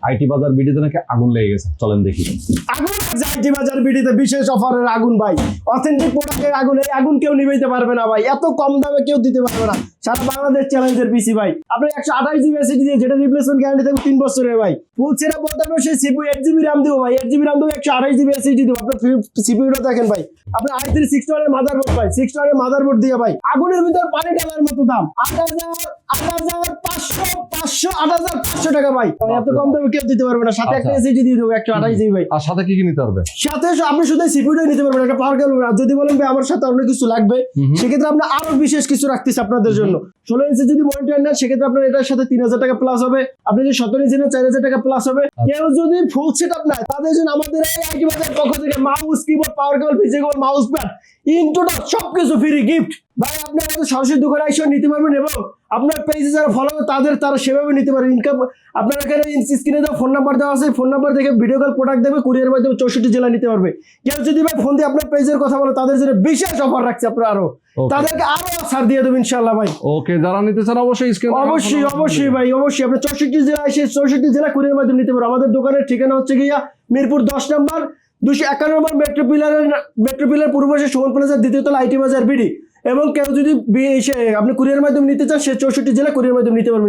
IT বাজার ভিডিওতে নাকি আগুন লেগে গেছে, চলেন দেখি। আগুন আইটি বাজার ভিডিওতে বিশেষ অফারের আগুন ভাই, অথেন্টিক প্রোডাক্টের আগুন। এই আগুন কেউ নিভাইতে পারবে না ভাই, এত কম দামে কেউ দিতে পারবে না। সারা বাংলাদেশ চ্যালেঞ্জের পিসি ভাই, আপনি 128 জিবি এসএসডি দিয়ে, যেটা রিপ্লেসমেন্ট গ্যারান্টি থাকবে 3 বছরের ভাই। ফুল সেটা বলতে পারবো, সেই সিপিইউ 8 জিবি RAM দিব ভাই, 8 জিবি RAM দেবো, 128 জিবি এসএসডি দিব। আপনার সিপিইউটা দেখেন ভাই, আপনার i3 6 এর মাদারবোর্ড ভাই, 6 এর মাদারবোর্ড দিয়ে ভাই, আগুনের ভিতর পানি ঢালার মতো দাম। 8,500 টাকা ভাই, এত কম দামে কেউ দিতে পারবে না। সাথে একটা এসএসডি দিয়ে দেবো 128 জিবি ভাই। আর সাথে কি কি নিতে পারবে? সাথে আপনি শুধু সিপিইউটাই নিতে পারবেন, একটা পাওয়ার কেবল। আর যদি বলেন ভাই আমার সাথে অন্য কিছু লাগবে, সেক্ষেত্রে আমরা আরো বিশেষ কিছু রাখতেছি আপনাদের জন্য। 16 ইঞ্চি যদি মনিটর নেন, সেক্ষেত্রে আপনার এটার সাথে 3000 টাকা প্লাস হবে। আপনি যদি 17 ইঞ্চি নেন, 4000 টাকা প্লাস হবে। কেউ যদি ফুল সেটআপ নেয়, তাদের জন্য আমাদের এই আইটি বাজার পক্ষ থেকে মাউস, কিবোর্ড, পাওয়ার কেবল, পিসি কেবল, মাউস প্যাড, ইনটোটাল সবকিছু ফ্রি গিফট ভাই। আপনি আমাদের সরাসরি দোকানে এসে নিতে পারবেন, এবং আপনার পেজে যারা ফলো করে তারা সেভাবে নিতে পারেন। ইনকাম আপনার এখানে স্ক্রিনে দেওয়া ফোন নাম্বার দেওয়া আছে, ফোন নাম্বার থেকে ভিডিও কল প্রোডাক্ট দেবে, কুরিয়ার মাধ্যমে 64 জেলা নিতে পারবে। কেউ যদি ভাই ফোন দিয়ে আপনার পেজের কথা বলে, তাদের জন্য বিশেষ অফার রাখছে আপনার, আরো তাদেরকে আরো ছাড় দিয়ে দেবেন ইনশাআল্লাহ ভাই। ওকে, যারা নিতে চান অবশ্যই অবশ্যই ভাই, অবশ্যই আপনি 64 জেলা এসে 64 জেলা কুরিয়ার মাধ্যমে নিতে পারবেন। আমাদের দোকানের ঠিকানা হচ্ছে গিয়া মিরপুর 10 নম্বর 251 নম্বর মেট্রো পিলার পূর্ব পাশে সুমন প্লাজার দ্বিতীয় তলা আইটি বাজার বিডি। এবং কেউ যদি আপনি কুরিয়ার মাধ্যমে নিতে চান, সে 64 জেলা কুরিয়ার মাধ্যমে নিতে পারবেন।